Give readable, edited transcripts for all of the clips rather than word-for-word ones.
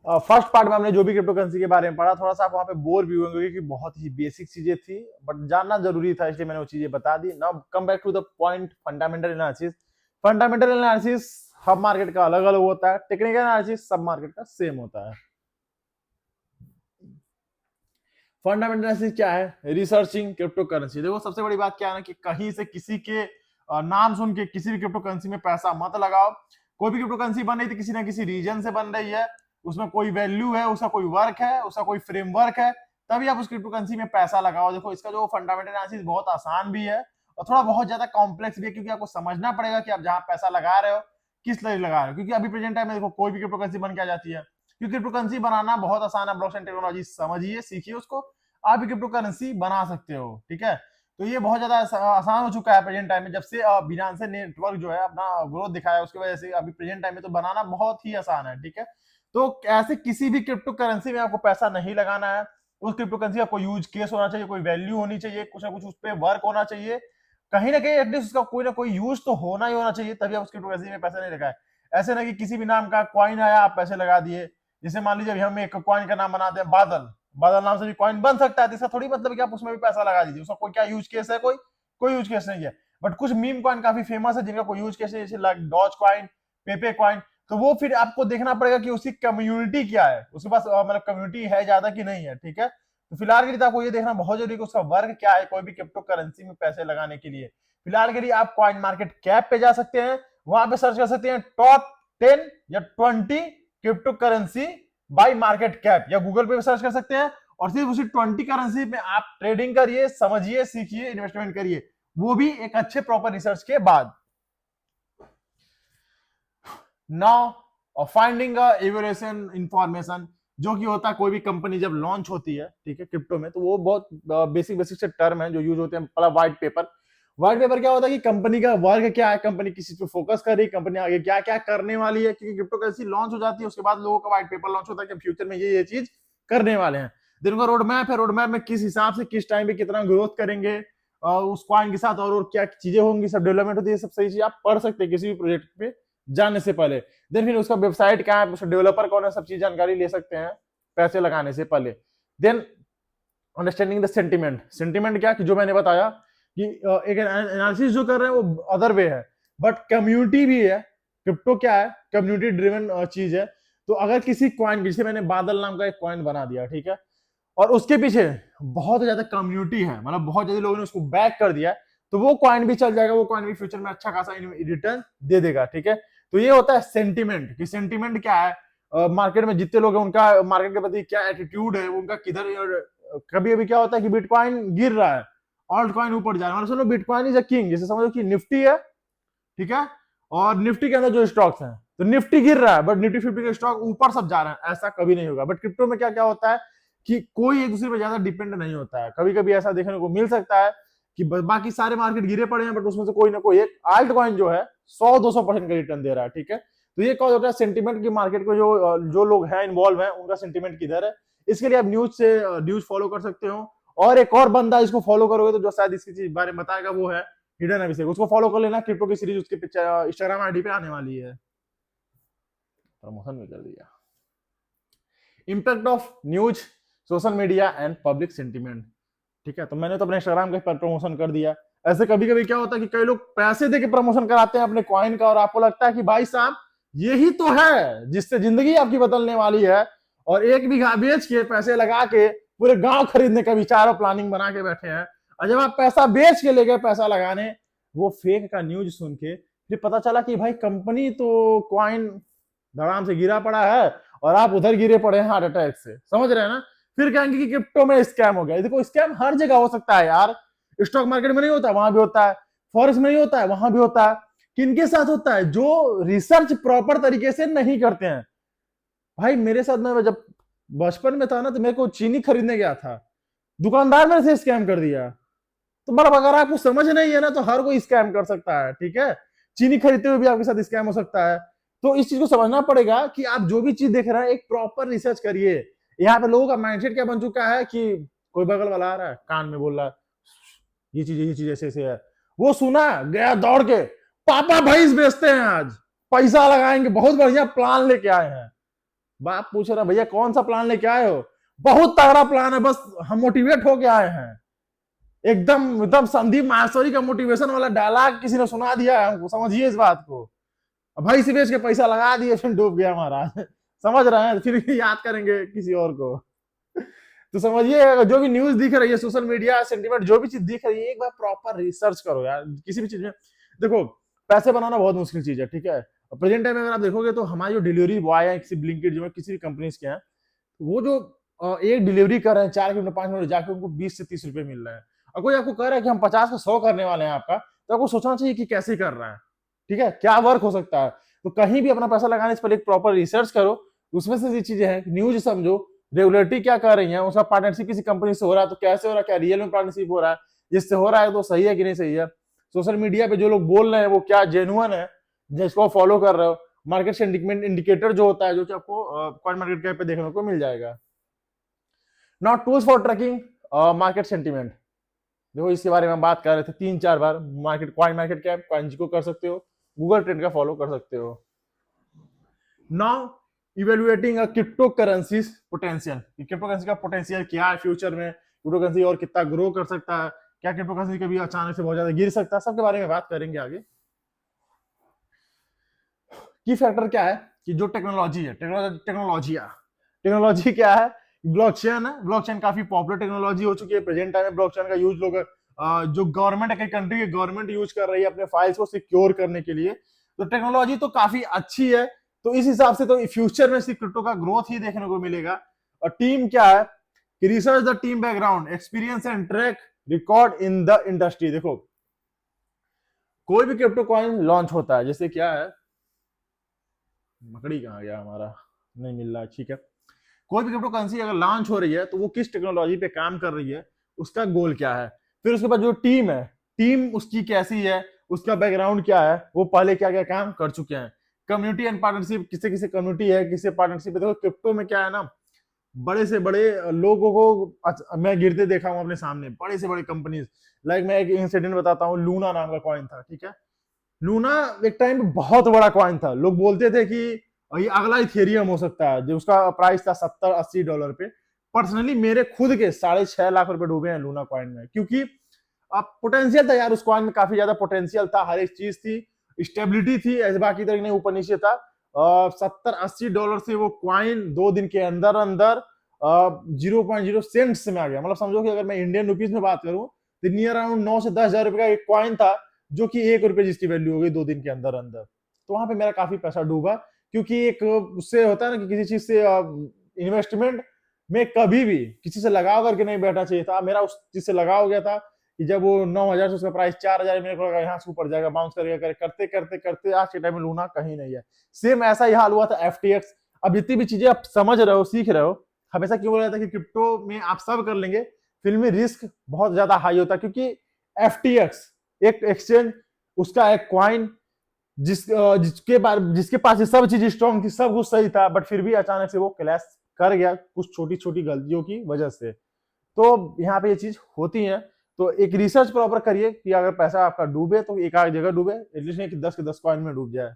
First part में हमने जो भी क्रिप्टो करेंसी के बारे में पढ़ा, थोड़ा सा आप वहां पे बोर भी होंगे कि बहुत ही बेसिक चीजें थी, बट जानना जरूरी था, इसलिए मैंने वो चीजें बता दी। Now come back to the point, fundamental analysis. Fundamental analysis हब मार्केट का अलग अलग होता है, टेक्निकल एनालिसिस सब मार्केट का सेम होता है। फंडामेंटल एनालिसिस क्या है? Researching crypto currency. देखो सबसे बड़ी बात क्या है ना कि कहीं से किसी के नाम सुन के किसी भी क्रिप्टो करेंसी में पैसा मत लगाओ। कोई भी क्रिप्टो करेंसी बन रही थी किसी ना किसी रीजन से बन रही है, उसमें कोई वैल्यू है, उसका कोई वर्क है, उसका कोई फ्रेमवर्क है, तभी आप उस क्रिप्टो करेंसी में पैसा लगाओ। देखो इसका जो फंडामेंटल एनालिसिस बहुत आसान भी है और थोड़ा बहुत ज्यादा कॉम्प्लेक्स भी है, क्योंकि आपको समझना पड़ेगा कि आप जहां पैसा लगा रहे हो किस लिए लगा रहे हो। क्योंकि अभी प्रेजेंट टाइम में देखो कोई भी क्रिप्टो करेंसी बन के आ जाती है, क्योंकि क्रिप्टो करेंसी बनाना बहुत आसान है। ब्लॉकचेन टेक्नोलॉजी समझिए, सीखिए उसको, आप भी क्रिप्टो करेंसी बना सकते हो। ठीक है, तो ये बहुत ज्यादा आसान हो चुका है प्रेजेंट टाइम में, जब से बिनांस नेटवर्क जो है अपना ग्रोथ दिखाया उसकी वजह से अभी प्रेजेंट टाइम में तो बनाना बहुत ही आसान है। ठीक है, तो ऐसे किसी भी क्रिप्टो करेंसी में आपको पैसा नहीं लगाना है। उस क्रिप्टो करेंसी का कोई यूज केस होना चाहिए, कोई वैल्यू होनी चाहिए, कुछ ना कुछ उस पर वर्क होना चाहिए, कहीं ना कहीं एटलीस्ट उसका कोई ना कोई यूज तो होना ही होना चाहिए, तभी आप उस क्रिप्टो करेंसी में पैसा नहीं लगाए। ऐसे ना कि किसी भी नाम का कॉइन आया आप पैसे लगा दिए। जैसे मान लीजिए हम एक कॉइन का नाम बनाते हैं बादल, बादल नाम से भी कॉइन बन सकता है, इसका थोड़ी मतलब कि आप उसमें भी पैसा लगा दीजिए। उसका कोई क्या यूज केस है? कोई कोई यूज केस नहीं है। बट कुछ मीम कॉइन काफी फेमस है जिनका कोई यूज केस है, जैसे लाइक डॉज कॉइन, पेपे कॉइन। तो वो फिर आपको देखना पड़ेगा कि उसकी कम्युनिटी क्या है, उसके पास मतलब कम्युनिटी है ज्यादा कि नहीं है। ठीक है, तो फिलहाल के लिए आपको ये देखना बहुत जरूरी है कि उसका वर्क क्या है कोई भी क्रिप्टो करेंसी में पैसे लगाने के लिए। फिलहाल के लिए आप कॉइन मार्केट कैप पे जा सकते हैं, वहां पे सर्च कर सकते हैं टॉप 10 या 20 crypto currency bye market cap, या गूगल पे सर्च कर सकते हैं और सिर्फ उसी 20 करेंसी में आप ट्रेडिंग करिए, समझिए, सीखिए, इन्वेस्टमेंट करिए, वो भी एक अच्छे प्रॉपर रिसर्च के बाद। नाउ फाइंडिंग एवल्यूएशन इंफॉर्मेशन, जो कि होता है कोई भी कंपनी जब लॉन्च होती है, ठीक है, क्रिप्टो में, तो वो बहुत बेसिक बेसिक से टर्म है जो यूज होते हैं। पहला व्हाइट पेपर। व्हाइट पेपर क्या होता है कि कंपनी का वर्क क्या है, कंपनी किसी पे फोकस कर रही है, कंपनी आगे क्या क्या करने वाली है, क्योंकि क्रिप्टो करेंसी लॉन्च हो जाती है उसके बाद लोगों का व्हाइट पेपर लॉन्च होता है कि फ्यूचर में ये चीज करने वाले हैं। दिन उनका रोड मैप है, रोड मैप में किस हिसाब से किस टाइम पे कितना ग्रोथ करेंगे, उस कॉइन के साथ और क्या चीजें होंगी, सब डेवलपमेंट होती है, सब सही चीज आप पढ़ सकते हैं किसी भी प्रोजेक्ट पे जाने से पहले। देन फिर उसका वेबसाइट क्या है, उसका डेवलपर कौन है, सब चीज जानकारी ले सकते हैं पैसे लगाने से पहले। Then understanding the sentiment. Sentiment क्या कि जो मैंने बताया कि एक एनालिसिस जो कर रहे हैं वो अदर वे है, बट कम्युनिटी भी है। क्रिप्टो क्या है? कम्युनिटी ड्रिवन चीज है। तो अगर किसी कॉइन, जैसे मैंने बादल नाम का एक कॉइन बना दिया, ठीक है, और उसके पीछे बहुत ज्यादा कम्युनिटी है, मतलब बहुत ज्यादा लोगों ने उसको बैक कर दिया, तो वो कॉइन भी चल जाएगा, वो कॉइन भी फ्यूचर में अच्छा खासा रिटर्न दे देगा। ठीक है, तो ये होता है सेंटिमेंट। कि सेंटिमेंट क्या है, मार्केट में जितने लोग हैं उनका मार्केट के प्रति क्या एटीट्यूड है, उनका किधर। कभी अभी क्या होता है कि बिटकॉइन गिर रहा है, ऑल्ट कॉइन ऊपर जा रहा है, मतलब सुनो बिटकॉइन इज अ किंग। जैसे समझो कि निफ्टी है, ठीक है, और निफ्टी के अंदर जो स्टॉक्स हैं, तो निफ्टी गिर रहा है बट निफ्टी 50 के स्टॉक ऊपर सब जा रहे हैं, ऐसा कभी नहीं होगा। बट क्रिप्टो में क्या क्या होता है कि कोई एक दूसरे पर ज्यादा डिपेंड नहीं होता है। कभी कभी ऐसा देखने को मिल सकता है कि बाकी सारे मार्केट गिरे पड़े हैं, बट उसमें से कोई ना कोई एक आल्ट कॉइन जो है 100-200% का रिटर्न दे रहा है। ठीक है, तो ये कॉज होता है सेंटिमेंट की। मार्केट को जो लोग हैं इन्वॉल्व हैं उनका सेंटिमेंट किधर है, इसके लिए आप न्यूज फॉलो कर सकते हो। और एक और बंदा इसको फॉलो करोगे तो जो शायद इसकी चीज बारे में बताएगा वो है हिडन अभिषेक, उसको फॉलो कर लेना। क्रिप्टो की सीरीज उसके इंस्टाग्राम आईडी पे आने वाली है। प्रमोशन भी कर दिया। Impact of news, social media and public sentiment. ठीक है, तो मैंने तो अपने इंस्टाग्राम का प्रमोशन कर दिया। ऐसे कभी कभी क्या होता है कि कई लोग पैसे देके प्रमोशन कराते हैं अपने कॉइन का, और आपको लगता है कि भाई साहब यही तो है जिससे जिंदगी आपकी बदलने वाली है, और 1 बीघा बेच के पैसे लगा के पूरे गांव खरीदने का विचार और प्लानिंग बना के बैठे हैं। और जब आप पैसा बेच के ले गए पैसा लगाने, वो फेक का न्यूज सुन के फिर पता चला कि भाई कंपनी तो कॉइन धड़ाम से गिरा पड़ा है और आप उधर गिरे पड़े हैं हार्ट अटैक से। समझ रहे हैं ना? फिर कहेंगे कि क्रिप्टो में स्कैम हो गया। देखो स्कैम हर जगह हो सकता है यार। स्टॉक मार्केट में नहीं होता, वहां भी होता है। फॉरेक्स में नहीं होता है, वहां भी होता है। किनके साथ होता है? जो रिसर्च प्रॉपर तरीके से नहीं करते हैं। भाई मेरे साथ, मैं जब बचपन में था ना, तो मेरे को चीनी खरीदने गया था, दुकानदार मेरे से स्कैम कर दिया। तो मतलब अगर आपको समझ नहीं है ना, तो हर कोई स्कैम कर सकता है। ठीक है, चीनी खरीदते हुए भी आपके साथ स्कैम हो सकता है। तो इस चीज को समझना पड़ेगा कि आप जो भी चीज देख रहे हैं एक प्रॉपर रिसर्च करिए। यहाँ पे लोगों का माइंडसेट क्या बन चुका है कि कोई बगल वाला आ रहा है कान में बोल रहा है ये चीज ऐसे ऐसे है, वो सुना गया दौड़ के पापा भैंस बेचते हैं आज, पैसा लगाएंगे, बहुत बढ़िया प्लान लेके आए हैं। बाप पूछ रहा भैया कौन सा प्लान लेके आए हो, बहुत तगड़ा प्लान है, बस हम मोटिवेट होके आए हैं। एकदम एकदम संदीप माहेश्वरी का मोटिवेशन वाला डायलॉग किसी ने सुना दिया है हमको, समझिए इस बात को। भाई से बेच के पैसा लगा दिए, फिर डूब गया महाराज। समझ रहे हैं, फिर याद करेंगे किसी और को। तो समझिए जो भी न्यूज दिख रही है, सोशल मीडिया सेंटीमेंट जो भी चीज दिख रही है, एक बार प्रॉपर रिसर्च करो यार किसी भी चीज में। देखो पैसे बनाना बहुत मुश्किल चीज है, ठीक है। प्रेजेंट टाइम में अगर आप देखोगे तो हमारे जो डिलीवरी बॉय है किसी ब्लिंकिट जो किसी भी कंपनी के हैं, वो जो एक डिलीवरी कर रहे हैं 4 किलोमीटर 5 किलोमीटर जाके, उनको 20 से 30 रुपए मिल रहे हैं। और कोई आपको कह रहा है कि हम 50 का 100 करने वाले हैं आपका, तो आपको सोचना चाहिए कि कैसे कर रहा है, ठीक है, क्या वर्क हो सकता है। तो कहीं भी अपना पैसा लगाने से पहले एक प्रॉपर रिसर्च करो, उसमें से ये चीजें हैं, न्यूज समझो, रेगुलेटरी क्या कर रही है, उसका पार्टनरशिप किसी कंपनी से हो रहा है तो कैसे हो रहा है, क्या रियल में पार्टनरशिप हो रहा है, जिससे हो रहा है तो सही है कि नहीं सही है। सोशल मीडिया पे जो लोग बोल रहे हैं वो क्या जेन्युइन है, जिसको फॉलो कर रहे हो। मार्केट सेंटिमेंट इंडिकेटर जो होता है, जो कि आपको कॉइन मार्केट कैप पे देखने को मिल जाएगा। Now tools for tracking market sentiment, देखो इसके बारे में हम बात कर रहे थे 3-4 बार। Market coin market cap coin को कर सकते हो, गूगल ट्रेंड का फॉलो कर सकते हो। Now evaluating crypto currencies potential, crypto currency का पोटेंशियल क्या है फ्यूचर में, क्रिप्टो करेंसी और कितना ग्रो कर सकता है, क्या क्रिप्टो करेंसी कभी अचानक से बहुत ज्यादा गिर सकता है, सबके बारे में बात करेंगे आगे। की फैक्टर क्या है कि जो टेक्नोलॉजी है, टेक्नोलॉजी क्या है, ब्लॉकचेन है। ब्लॉकचेन काफी पॉपुलर टेक्नोलॉजी हो चुकी है प्रेजेंट टाइम में। ब्लॉकचेन का यूज लोग जो गवर्नमेंट है, कंट्री की गवर्नमेंट यूज कर रही है अपने फाइल्स को सिक्योर करने के लिए, तो टेक्नोलॉजी तो काफी अच्छी है। तो इस हिसाब से तो फ्यूचर में सिर्फ क्रिप्टो का ग्रोथ ही देखने को मिलेगा। और टीम क्या है कि research the team background experience and track record in the industry. देखो कोई भी क्रिप्टो कॉइन लॉन्च होता है, जैसे क्या है, मकड़ी कहाँ गया हमारा, नहीं मिल रहा, ठीक है। कोई भी क्रिप्टो करेंसी अगर लॉन्च हो रही है तो वो किस टेक्नोलॉजी पे काम कर रही है, उसका गोल क्या है। फिर उसके बाद जो टीम है, टीम उसकी कैसी है, उसका बैकग्राउंड क्या है, वो पहले क्या क्या काम कर चुके हैं। कम्युनिटी एंड पार्टनरशिप, किसे किसे कम्युनिटी है, किसे पार्टनरशिप है। देखो क्रिप्टो में क्या है ना, बड़े से बड़े लोगों को मैं गिरते देखा हूं अपने सामने, बड़े से बड़े कंपनीज। लाइक मैं एक इंसिडेंट बताता हूँ, लूना नाम का कॉइन था, ठीक है। लूना एक टाइम पे बहुत बड़ा कॉइन था, लोग बोलते थे कि ये अगला इथेरियम हो सकता है, जो उसका प्राइस था $70-80 पे। पर्सनली मेरे खुद के 6.5 लाख रुपए डूबे हैं लूना कॉइन में, क्योंकि अब पोटेंशियल था यार, उस कॉइन में काफी ज्यादा पोटेंशियल था, हर एक चीज थी, स्टेबिलिटी थी, ऐसे बाकी तरह नहीं ऊपर नीचे था। $70-80 से वो कॉइन 2 दिन के अंदर अंदर 0.0 सेंट्स में आ गया। मतलब समझो कि अगर मैं इंडियन रुपीज में बात करूं तो नियर अराउंड 9 से 10 हजार रुपए का एक कॉइन था, जो कि ₹1 जिसकी वैल्यू हो गई 2 दिन के अंदर अंदर। तो वहां पे मेरा काफी पैसा डूबा, क्योंकि एक उससे होता है ना कि किसी चीज से इन्वेस्टमेंट में कभी भी किसी से लगाव करके नहीं बैठना चाहिए था। मेरा उस चीज से लगाव हो गया था कि जब वो 9 हजार से उसका प्राइस 4 हजार, मेरे को लगा यहाँ से ऊपर जाएगा, बाउंस करेगा, करते करते करते आज के टाइम में लूना कहीं नहीं है। सेम ऐसा ही हाल हुआ था FTX। अब जितनी भी चीजें आप समझ रहे हो, सीख रहे हो, हमेशा क्यों बोला जाता है कि क्रिप्टो में आप सब कर लेंगे, फिर में रिस्क बहुत ज्यादा हाई होता है। क्योंकि FTX एक एक्सचेंज, उसका एक क्वाइन जिसके पास ये सब चीज स्ट्रॉन्ग थी, सब कुछ सही था, बट फिर भी अचानक से वो क्लैश कर गया कुछ छोटी छोटी गलतियों की वजह से। तो यहाँ पे ये चीज होती है। तो एक रिसर्च प्रॉपर करिए कि अगर पैसा आपका डूबे तो एक आध जगह डूबे, एटलीस्ट नहीं कि 10 के 10 कॉइन में डूब जाए।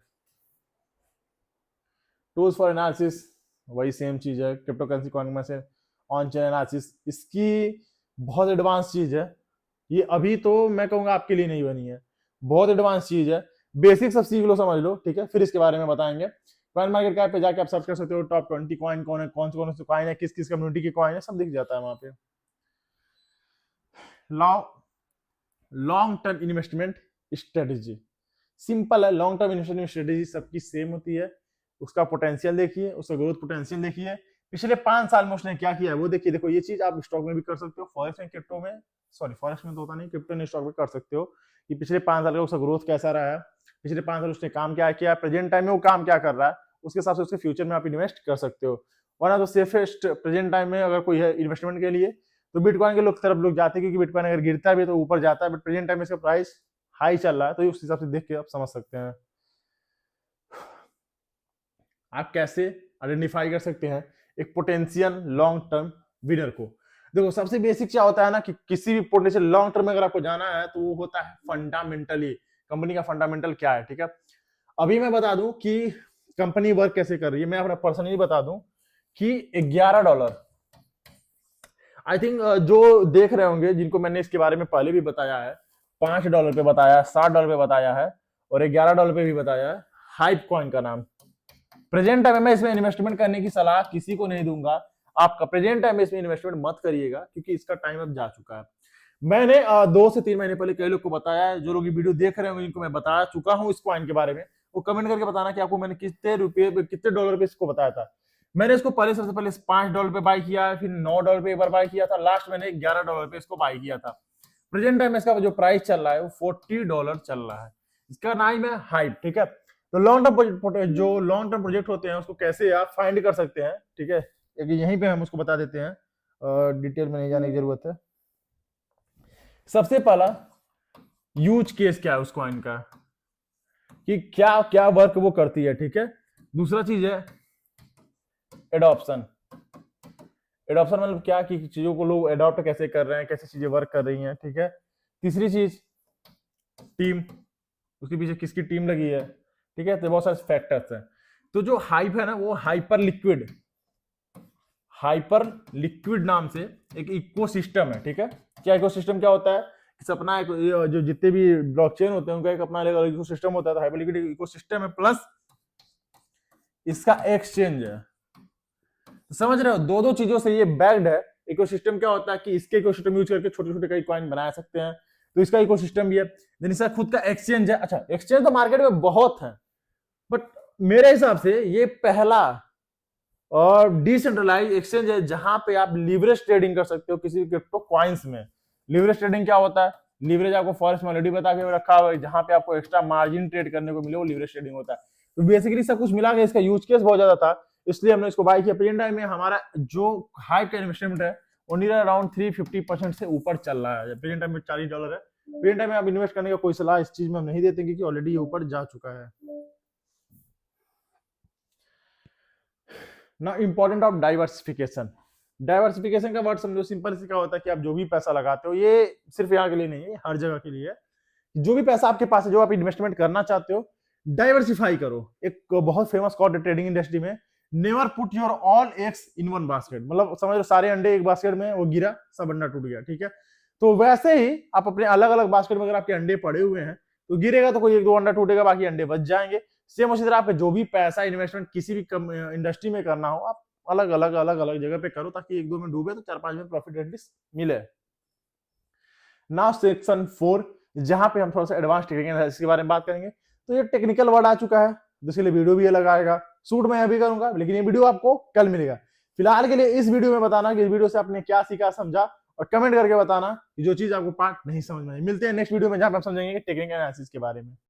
टूल्स फॉर एनालिसिस वही सेम चीज है, क्रिप्टो करेंसी कॉइन में से ऑन चेन एनालिसिस, इसकी बहुत एडवांस चीज है। ये अभी तो मैं कहूंगा आपके लिए नहीं बनी है, बहुत एडवांस चीज है। बेसिक सब सीख लो, समझ लो, ठीक है, फिर इसके बारे में बताएंगे। कॉइन मार्केट कैप पे जाके आप सर्च कर सकते हो, टॉप 20 कॉइन कौन है, कौन से कॉइन है, किस किस कम्युनिटी के कॉइन है, सब दिख जाता है वहां पे। Long term investment strategy simple है। लॉन्ग टर्म इन्वेस्टमेंट स्ट्रेटेजी सबकी सेम होती है। उसका पोटेंशियल देखिए, उसका ग्रोथ पोटेंशियल देखिए, पिछले 5 साल में उसने क्या किया है वो देखिए। देखो ये चीज आप स्टॉक में भी कर सकते हो, फॉरेक्स में, क्रिप्टो में, सॉरी फॉरेक्स में तो होता नहीं, क्रिप्टो में स्टॉक में कर सकते हो कि पिछले 5 साल का उसका ग्रोथ कैसा रहा है, पिछले 5 साल उसने काम क्या किया, प्रेजेंट टाइम में वो काम क्या कर रहा है, उसके हिसाब से उसके फ्यूचर में आप इन्वेस्ट कर सकते हो। वरना तो सेफेस्ट प्रेजेंट टाइम में अगर कोई है इन्वेस्टमेंट के लिए तो बिटकॉइन के लोग तरफ लोग जाते हैं, क्योंकि बिटकॉइन अगर गिरता भी तो ऊपर जाता है, बट प्रेजेंट टाइम में इसका प्राइस हाई चल रहा है, तो उस हिसाब से देख के आप समझ सकते हैं। आप कैसे आइडेंटिफाई कर सकते हैं एक पोटेंशियल लॉन्ग टर्म विनर को। देखो सबसे बेसिक क्या होता है ना कि किसी भी पोटेंशियल लॉन्ग टर्म में अगर आपको जाना है तो वो होता है फंडामेंटली, कंपनी का फंडामेंटल क्या है, ठीक है। अभी मैं बता दूं कि कंपनी वर्क कैसे कर रही है मैं अपना पर्सनली बता दूं कि $11 आई थिंक जो देख रहे होंगे जिनको मैंने इसके बारे में पहले भी बताया है, $5 पे बताया, $60 पे बताया है और $11 पे भी बताया है, हाइप कॉइन का नाम। प्रेजेंट टाइम में इसमें इन्वेस्टमेंट करने की सलाह किसी को नहीं दूंगा। आपका प्रेजेंट टाइम में इसमें इन्वेस्टमेंट मत करिएगा क्योंकि इसका टाइम अब जा चुका है। मैंने 2 से 3 महीने पहले कई लोग को बताया है, जो लोग ये वीडियो देख रहे होंगे इनको मैं बता चुका हूं इस कॉइन के बारे में, वो कमेंट करके बताना कि आपको मैंने कितने डॉलर पे इसको बताया था। मैंने इसको सबसे पहले $5 पे बाय किया, फिर $9 पे एक बार बाय किया था, लास्ट मैंने $11 पे इसको बाय किया था। प्रेजेंट टाइम में इसका जो प्राइस चल रहा है वो $40 चल रहा है। इसका नाम है हाइप, ठीक है। तो लॉन्ग टर्म जो लॉन्ग टर्म प्रोजेक्ट होते हैं उसको कैसे आप फाइंड कर सकते हैं, ठीक है, यहीं पे हम उसको बता देते हैं, डिटेल में नहीं जाने की जरूरत है। सबसे पहला यूज केस क्या है उस कॉइन का, कि क्या क्या वर्क वो करती है, ठीक है। दूसरा चीज है एडॉप्शन। एडॉप्शन मतलब क्या कि चीजों को लोग एडॉप्ट कैसे कर रहे हैं, कैसे चीजें वर्क कर रही हैं, ठीक है। तीसरी चीज टीम, उसके पीछे किसकी टीम लगी है, ठीक है। तो बहुत सारे फैक्टर्स हैं। तो जो हाइप है ना वो हाइपर लिक्विड नाम से एक इकोसिस्टम है, ठीक है। क्या इकोसिस्टम क्या होता है, अपना जो जितने भी ब्लॉकचेन होते हैं उनका एक अपना अलग इकोसिस्टम होता है। तो हाइपर लिक्विड इकोसिस्टम है, प्लस इसका एक्सचेंज है। तो समझ रहे हो, दो चीजों से ये बैक्ड है। इकोसिस्टम क्या होता है कि इसके इकोसिस्टम यूज करके छोटे छोटे कई कॉइन बना सकते हैं, तो इसका इकोसिस्टम भी है। देन इसका खुद का एक्सचेंज है। अच्छा, एक्सचेंज तो मार्केट में बहुत है, बट मेरे हिसाब से ये पहला और डिसेंट्रलाइज एक्सचेंज है जहां पे आप लीवरेज ट्रेडिंग कर सकते हो किसी क्रिप्टो कॉइन्स में। लीवरेज ट्रेडिंग क्या होता है, लीवरेज आपको फॉरेस्ट में ऑलरेडी बता के रखा हुआ है, जहां पे आपको एक्स्ट्रा मार्जिन ट्रेड करने को मिले वो लीवरेज ट्रेडिंग होता है। तो बेसिकली सब कुछ मिला के इसका यूज केस बहुत ज्यादा था, इसलिए हमने इसको बाय किया। प्रेजेंट टाइम में हमारा जो हाइप का इन्वेस्टमेंट है वो नियर अराउंड 350% से ऊपर चल रहा है। प्रेजेंट टाइम में $40 है। प्रेजेंट टाइम में आप इन्वेस्ट करने का कोई सलाह इस चीज में हम नहीं देते क्योंकि ऑलरेडी ऊपर जा चुका है ना। Important of diversification. डाइवर्सिफिकेशन का वर्ड समझो, सिंपल से क्या होता है कि आप जो भी पैसा लगाते हो, ये सिर्फ यहाँ के लिए नहीं है, हर जगह के लिए है। जो भी पैसा आपके पास है, जो आप इन्वेस्टमेंट करना चाहते हो, डाइवर्सिफाई करो। एक बहुत फेमस कोट है ट्रेडिंग इंडस्ट्री में, never put your all eggs in one basket. मतलब समझ लो सारे अंडे एक बास्केट में, वो गिरा, सब अंडा टूट गया, ठीक है। तो वैसे ही आप अपने अलग अलग बास्केट में अगर आपके अंडे पड़े हुए हैं तो गिरेगा तो कोई एक दो अंडा टूटेगा, बाकी अंडे बच जाएंगे। सेम उसी तरह आपका जो भी पैसा इन्वेस्टमेंट किसी भी इंडस्ट्री में करना हो, आप अलग अलग जगह पे करो ताकि एक दो में डूबे तो 4-5 में प्रॉफिट एटलीस्ट मिले। नाउ सेक्शन 4, जहां पे हम थोड़ा सा एडवांस ट्रेडिंग एनालिसिस के बारे में बात करेंगे। तो ये टेक्निकल वर्ड आ चुका है, जिसके लिए वीडियो भी अलग आएगा। शूट मैं अभी करूंगा, लेकिन ये वीडियो आपको कल मिलेगा। फिलहाल के लिए इस वीडियो में बताना कि इस वीडियो से आपने क्या सीखा, समझा, और कमेंट करके बताना कि जो चीज आपको पार्ट नहीं समझ में आई। मिलते हैं नेक्स्ट वीडियो में जहां पर हम समझेंगे टेक्निकल एनालिसिस के बारे में।